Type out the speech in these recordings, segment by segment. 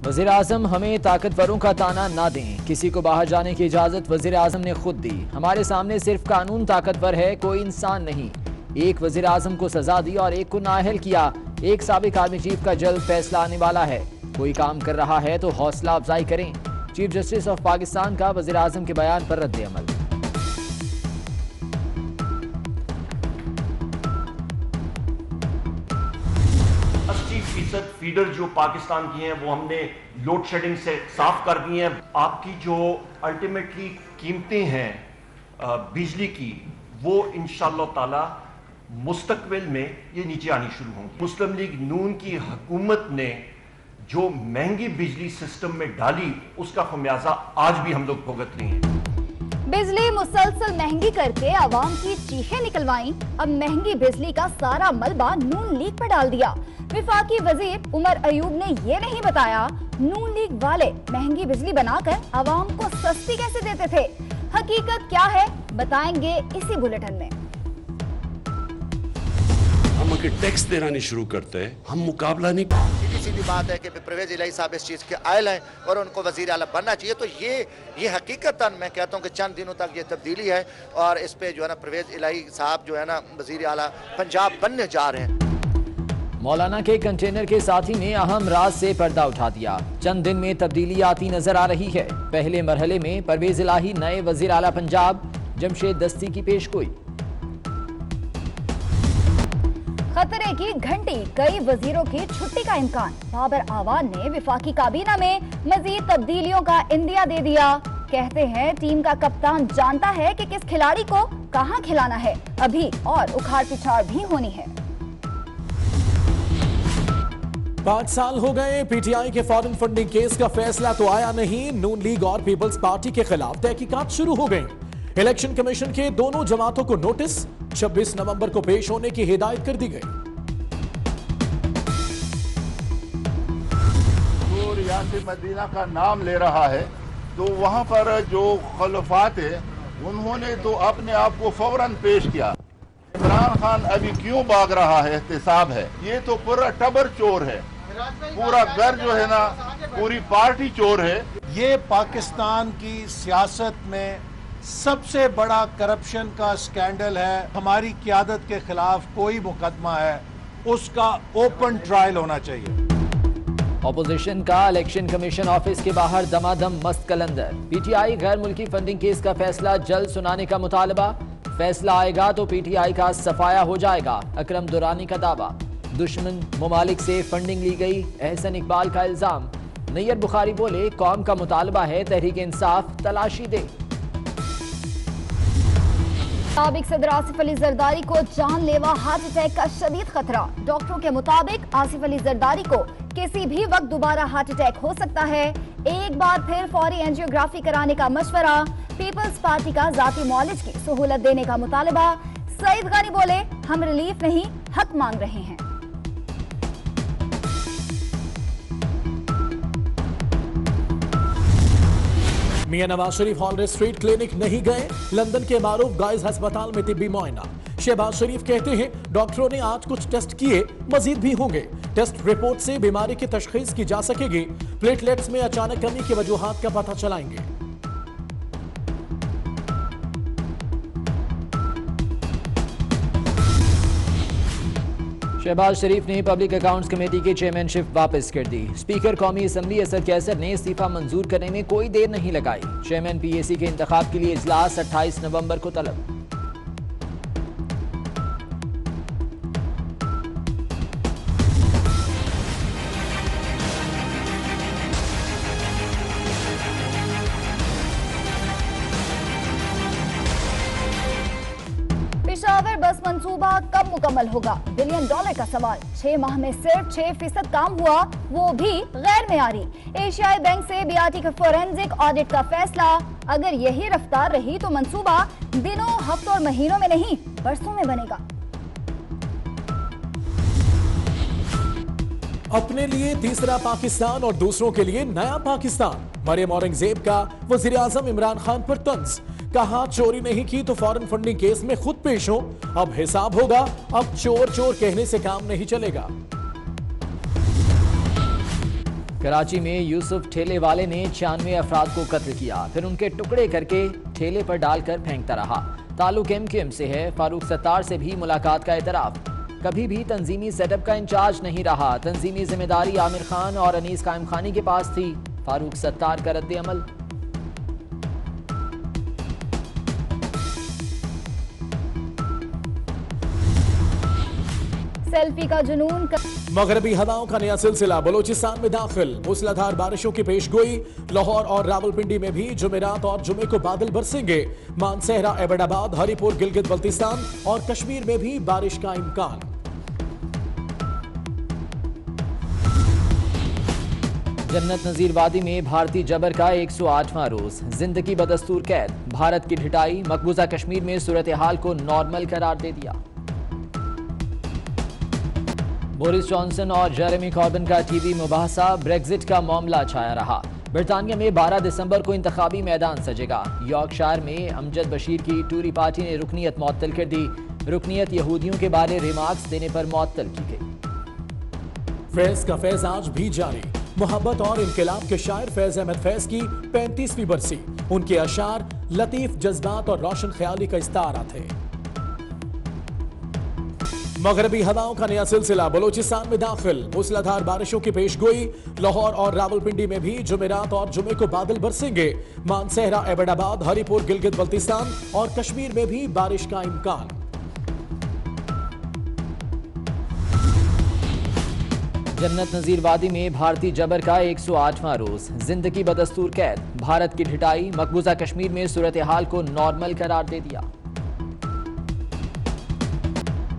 वज़ीर आज़म हमें ताकतवरों का ताना ना दें, किसी को बाहर जाने की इजाज़त वज़ीर आज़म ने खुद दी। हमारे सामने सिर्फ कानून ताकतवर है, कोई इंसान नहीं। एक वज़ीर आज़म को सजा दी और एक को नाअहल किया। एक साबिक आर्मी चीफ का जल्द फैसला आने वाला है। कोई काम कर रहा है तो हौसला अफजाई करें। चीफ जस्टिस ऑफ पाकिस्तान का वज़ीर आज़म के बयान पर रद्द अमल। 80% फीडर जो पाकिस्तान की हैं वो हमने लोड शेडिंग से साफ कर दी हैं। आपकी जो अल्टीमेटली कीमतें हैं बिजली की, वो इंशाअल्लाह ताला मुस्तकबिल में ये नीचे आनी शुरू होंगी। मुस्लिम लीग नून की हुकूमत ने जो महंगी बिजली सिस्टम में डाली, उसका खमियाजा आज भी हम लोग भुगत रहे हैं। बिजली मुसलसल महंगी करके आवाम की चीखें निकलवाई। अब महंगी बिजली का सारा मलबा नून लीग पर डाल दिया। विफाकी वजीर उमर अयूब ने ये नहीं बताया नून लीग वाले महंगी बिजली बनाकर आवाम को सस्ती कैसे देते थे। हकीकत क्या है बताएंगे इसी बुलेटिन में। हम अगर टैक्स देना नहीं शुरू करते हम मुकाबला नहीं। सीधी सीधी बात है कि परवेज इलाही साहब इस चीज़ के आयल हैं और उनको वजीर आला बनना चाहिए। तो ये हकीकतन मैं कहता हूँ कि चंद दिनों तक ये तब्दीली है और इस पे जो है ना परवेज इलाही साहब जो है ना वजीर आला पंजाब बनने जा रहे हैं। मौलाना के कंटेनर के साथी ने अहम राज से पर्दा उठा दिया। चंद दिन में तब्दीली आती नजर आ रही है। पहले मरहले में परवेज इलाही नए वजीर आला पंजाब जमशेद दस्ती की पेशगोई। खतरे की घंटी, कई वजीरों की छुट्टी का इम्कान। बाबर आवान ने विफाकी काबीना में मजीद तब्दीलियों का इंदिया दे दिया। कहते हैं टीम का कप्तान जानता है कि किस खिलाड़ी को कहां खिलाना है। अभी और उखाड़ पिछाड़ भी होनी है। 5 साल हो गए, पीटीआई के फॉरेन फंडिंग केस का फैसला तो आया नहीं। नून लीग और पीपल्स पार्टी के खिलाफ तहकीकात शुरू हो गई। इलेक्शन कमीशन के दोनों जमातों को नोटिस 26 नवंबर को पेश होने की हिदायत कर दी गई। तो रियासत मदीना का नाम ले रहा है तो वहां पर जो खलफात है उन्होंने तो अपने आप को फौरन पेश किया। इमरान खान अभी क्यों भाग रहा है, एहतसाब है। ये तो पूरा टबर चोर है, पूरा घर जो है ना पूरी पार्टी चोर है। ये पाकिस्तान की सियासत में सबसे बड़ा करप्शन का स्कैंडल है। हमारी क़यादत के खिलाफ कोई मुकदमा है उसका ओपन ट्रायल होना चाहिए। ऑपोजिशन का इलेक्शन कमीशन ऑफिस के बाहर दमादम मस्त कलंदर। पीटीआई गैर मुल्की फंडिंग केस का फैसला जल्द सुनाने का मुतालबा। फैसला आएगा तो पीटीआई का सफाया हो जाएगा, अकरम दुरानी का दावा। दुश्मन ममालिक से फंडिंग ली गई, एहसन इकबाल का इल्जाम। नैयर बुखारी बोले कौम का मुतालबा है तहरीक इंसाफ तलाशी दे। साबिक सदर आसिफ अली जरदारी को जानलेवा हार्ट अटैक का शदीद खतरा। डॉक्टरों के मुताबिक आसिफ अली जरदारी को किसी भी वक्त दोबारा हार्ट अटैक हो सकता है। एक बार फिर फौरी एंजियोग्राफी कराने का मशवरा। पीपल्स पार्टी का जाती मौलिज की सहूलत देने का मुतालबा। सईद गानी बोले हम रिलीफ नहीं हक मांग रहे हैं। मियां Nawaz Sharif holiday street clinic नहीं गए। लंदन के मारूफ गाइज अस्पताल में तिब्बी मुआयना। शहबाज शरीफ कहते हैं डॉक्टरों ने आज कुछ टेस्ट किए, मजीद भी होंगे। टेस्ट रिपोर्ट से बीमारी की तशखीस की जा सकेगी। प्लेटलेट्स में अचानक कमी की वजूहात का पता चलाएंगे। शहबाज शरीफ ने पब्लिक अकाउंट्स कमेटी की चेयरमैनशिप वापस कर दी। स्पीकर कौमी असम्बली असद कैसर ने इस्तीफा मंजूर करने में कोई देर नहीं लगाई। चेयरमैन पीएसी के इंतखाब के लिए इजलास 28 नवंबर को तलब। पेशावर बस मंसूबा कब मुकम्मल होगा, $1 बिलियन का सवाल। 6 माह में सिर्फ 6% काम हुआ, वो भी गैर मेयारी। एशियाई बैंक से बीआरटी के फोरेंसिक ऑडिट का फैसला। अगर यही रफ्तार रही तो मंसूबा दिनों, हफ्तों और महीनों में नहीं बरसों में बनेगा। अपने लिए तीसरा पाकिस्तान और दूसरों के लिए नया पाकिस्तान। मरियम औरंगजेब का वजीर आजम इमरान खान पर तंज। कहा चोरी नहीं की तो फॉरेन फंडिंग केस में खुद पेश हो, अब हिसाब होगा। अब चोर चोर कहने से काम नहीं चलेगा। कराची में यूसुफ ठेले वाले ने 96 अफराद को कत्ल किया, फिर उनके टुकड़े करके ठेले पर डालकर फेंकता रहा। ताल्लुक MQM से है। फारूक सत्तार से भी मुलाकात का एतराफ। कभी भी तंजीमी सेटअप का इंचार्ज नहीं रहा, तंजीमी जिम्मेदारी आमिर खान और अनीस कायम खानी के पास थी। फारूक सत्तार का रद्द अमल। सेल्फी का जुनून मगरबी हवाओं का नया सिलसिला बलोचिस्तान में दाखिल। मूसलाधार बारिशों की पेशगोई। लाहौर और रावलपिंडी में भी जुमेरात और जुमे को बादल बरसेंगे। मानसहरा, एबटाबाद, हरिपुर, गिलगित बल्तिस्तान और कश्मीर में भी बारिश का इम्कान। जन्नत नजीर वादी में भारतीय जबर का 108वां रोज। जिंदगी बदस्तूर कैद। भारत की ढिठाई मकबूजा कश्मीर में सूरत हाल को नॉर्मल करार दे दिया। बोरिस जॉनसन और जेरेमी कॉर्बिन का टीवी मुबाहसा। ब्रेक्जिट का मामला छाया रहा। बरतानिया में 12 दिसंबर को इंतखाबी मैदान सजेगा। यॉर्कशायर में अमजद बशीर की टूरी पार्टी ने रुकनीत मुअत्तल कर दी। रुकनीत यहूदियों के बारे रिमार्क्स देने पर मुअत्तल की गई। फैज का फैज आज भी जारी। मोहब्बत और इनकलाब के शायर फैज अहमद फैज की 35वीं बरसी। उनके अशार लतीफ जज्बात और रोशन ख्याली का इस्तारा थे। मगरबी हवाओं का नया सिलसिला बलोचिस्तान में दाखिल। मूसलाधार बारिशों की पेशगोई। लाहौर और रावलपिंडी में भी जुमेरात और जुमे को बादल बरसेंगे। मानसहरा, एबटाबाद, हरिपुर, गिलगित बल्तिस्तान और कश्मीर में भी बारिश का इम्कान। जन्नत नजीर वादी में भारतीय जबर का 108वां रोज। जिंदगी बदस्तूर कैद। भारत की ढिठाई मकबूजा कश्मीर में सूरत हाल को नॉर्मल करार दे दिया।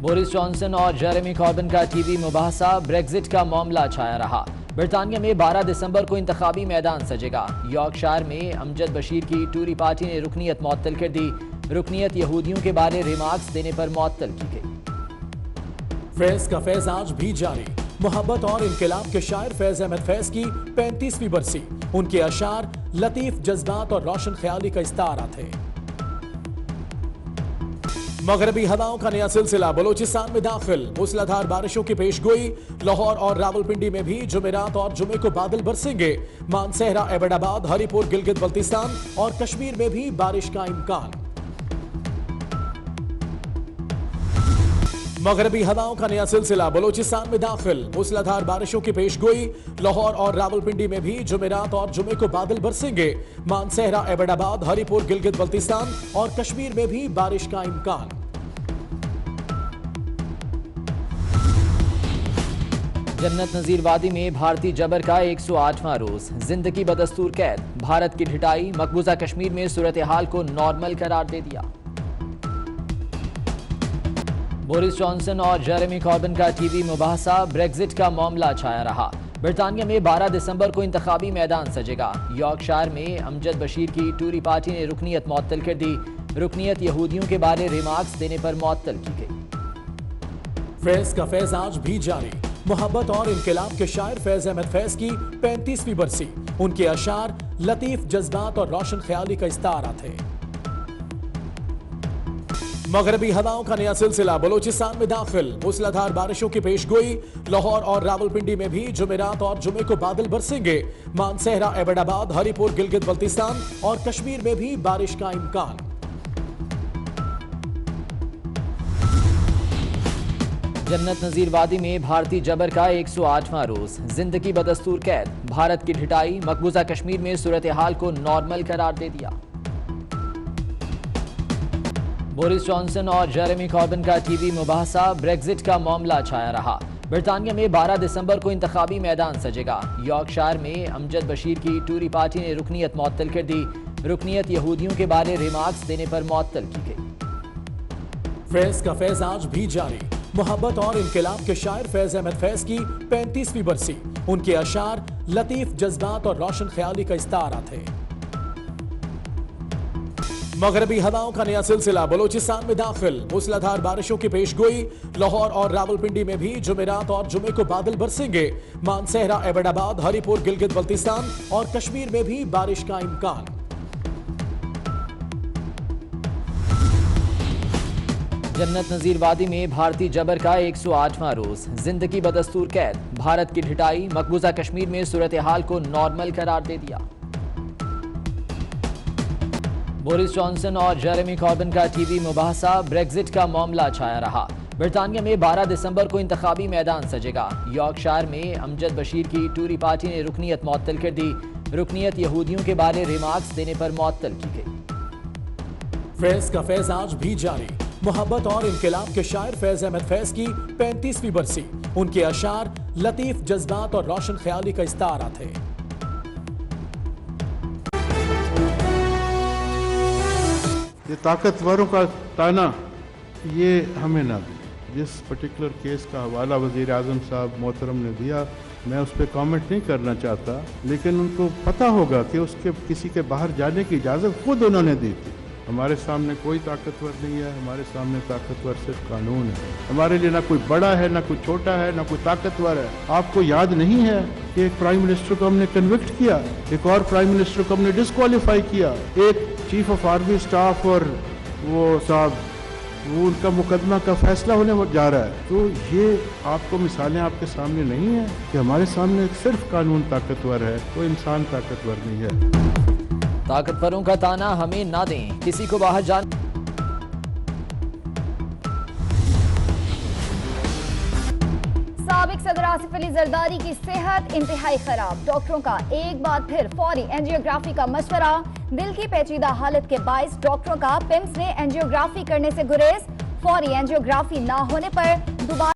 बोरिस जॉनसन और जेरेमी कॉर्बिन का टीवी मुबाहसा। ब्रेक्जिट का मामला छाया रहा। बरतानिया में 12 दिसंबर को इंतखाबी मैदान सजेगा। यॉर्कशायर में अमजद बशीर की टूरी पार्टी ने रुकनीत मुअत्तल कर दी। रुकनीत यहूदियों के बारे रिमार्क्स देने पर मुअत्तल की गई। फैज का फैज आज भी जारी। मोहब्बत और इनकलाब के शायर फैज अहमद फैज की 35वीं बरसी। उनके अशार लतीफ जज्बात और रोशन ख्याली का इस्तारा थे। मगरबी हवाओं का नया सिलसिला बलोचिस्तान में दाखिल। मूसलाधार बारिशों की पेशगोई। लाहौर और रावलपिंडी में भी जुमेरात और जुमे को बादल बरसेंगे। मानसहरा, एबटाबाद, हरिपुर, गिलगित बल्तिस्तान और कश्मीर में भी बारिश का इम्कान। मगरबी हवाओं का नया सिलसिला बलोचिस्तान में दाखिल। मूसलाधार बारिशों की पेशगोई। लाहौर और रावलपिंडी में भी जुमेरात और जुमे को बादल बरसेंगे। मानसहरा, एबटाबाद, हरिपुर, गिलगित बल्तिस्तान और कश्मीर में भी बारिश का इम्कान। जन्नत नजीर वादी में भारतीय जबर का 108वां रोज। जिंदगी बदस्तूर कैद। भारत की ढिठाई मकबूजा कश्मीर में सूरत हाल को नॉर्मल करार दे दिया। बोरिस जॉनसन और जेरेमी कॉर्बिन का टीवी मुबाहसा। ब्रेक्जिट का मामला छाया रहा। बरतानिया में 12 दिसंबर को इंतखाबी मैदान सजेगा। यॉर्कशायर में अमजद बशीर की टूरी पार्टी ने रुकनीत मुअत्तल कर दी। रुकनीत यहूदियों के बारे रिमार्क्स देने पर मुअत्तल की गई। फैज का फैज आज भी जारी। मोहब्बत और इनकलाब के शायर फैज अहमद फैज की 35वीं बरसी। उनके अशार लतीफ जज्बात और रोशन ख्याली का इस्तारा थे। मगरबी हवाओं का नया सिलसिला बलोचिस्तान में दाखिल। मूसलाधार बारिशों की पेशगोई। लाहौर और रावलपिंडी में भी जुमेरात और जुमे को बादल बरसेंगे। मानसहरा, एबटाबाद, हरिपुर, गिलगित बल्तिस्तान और कश्मीर में भी बारिश का इम्कान। जन्नत नजीर वादी में भारतीय जबर का 108वां रोज। जिंदगी बदस्तूर कैद। भारत की ढिठाई मकबूजा कश्मीर में सूरत हाल को नॉर्मल करार दे दिया। बोरिस जॉनसन और जेरेमी कॉर्बिन का टीवी मुबाहसा। ब्रेक्जिट का मामला छाया रहा। बरतानिया में 12 दिसंबर को इंतखाबी मैदान सजेगा। यॉर्कशायर में अमजद बशीर की टूरी पार्टी ने रुकनीत मुअत्तल कर दी। रुकनीत यहूदियों के बारे रिमार्क्स देने पर मुअत्तल की गई। फैज का फैज आज भी जारी। मोहब्बत और इनकलाब के शायर फैज अहमद फैज की 35वीं बरसी। उनके अशार लतीफ जज्बात और रोशन ख्याली का इस्तारा थे। मगरबी हवाओं का नया सिलसिला बलोचिस्तान में दाखिल। मूसलाधार बारिशों की पेशगोई। लाहौर और रावलपिंडी में भी जुमेरात और जुमे को बादल बरसेंगे। मानसहरा, एबटाबाद, हरिपुर, गिलगित बल्तिस्तान और कश्मीर में भी बारिश का इम्कान। जन्नत नजीर वादी में भारतीय जबर का 108वां रोज, जिंदगी बदस्तूर कैद, भारत की ढिठाई, मकबूजा कश्मीर में सूरत हाल को नॉर्मल करार दे दिया। बोरिस जॉनसन और जेरेमी कॉर्बिन का टीवी मुबाहसा, ब्रेग्जिट का मामला छाया रहा। बरतानिया में 12 दिसंबर को इंतखाबी मैदान सजेगा। यॉर्कशायर में अमजद बशीर की टूरी पार्टी ने रुकनीत मुअत्तल कर दी। रुकनीत यहूदियों के बारे रिमार्क्स देने पर मुअत्तल की गई। फैज का फैज आज भी जारी। मोहब्बत और इनकलाब के शायर फैज अहमद फैज की 35वीं बरसी। उनके अशार लतीफ जज्बात और रोशन ख्याली का इस्तारा थे। ये ताकतवरों का ताना ये हमें ना दे। जिस पर्टिकुलर केस का हवाला वज़ीर आज़म साहब मोहतरम ने दिया, मैं उस पर कमेंट नहीं करना चाहता, लेकिन उनको पता होगा कि उसके किसी के बाहर जाने की इजाज़त खुद उन्होंने दी थी। हमारे सामने कोई ताकतवर नहीं है, हमारे सामने ताकतवर सिर्फ कानून है। हमारे लिए ना कोई बड़ा है, ना कोई छोटा है, ना कोई ताकतवर है। आपको याद नहीं है कि एक प्राइम मिनिस्टर को हमने कन्विक्ट किया, एक और प्राइम मिनिस्टर को हमने डिस्क्वालीफाई किया, एक चीफ ऑफ आर्मी स्टाफ और वो साहब वो उनका मुकदमा का फैसला होने जा रहा है। तो ये आपको मिसालें आपके सामने नहीं है कि हमारे सामने सिर्फ कानून ताकतवर है, कोई इंसान ताकतवर नहीं है। ताकतवरों का ताना हमें ना दें, किसी को बाहर जान। साबिक सदर आसिफ अली जरदारी की सेहत इंतहाई खराब। डॉक्टरों का एक बार फिर फौरी एंजियोग्राफी का मशवरा। दिल की पेचीदा हालत के बायस डॉक्टरों का पिम्स ने एंजियोग्राफी करने से गुरेज। फौरी एंजियोग्राफी ना होने पर दोबारा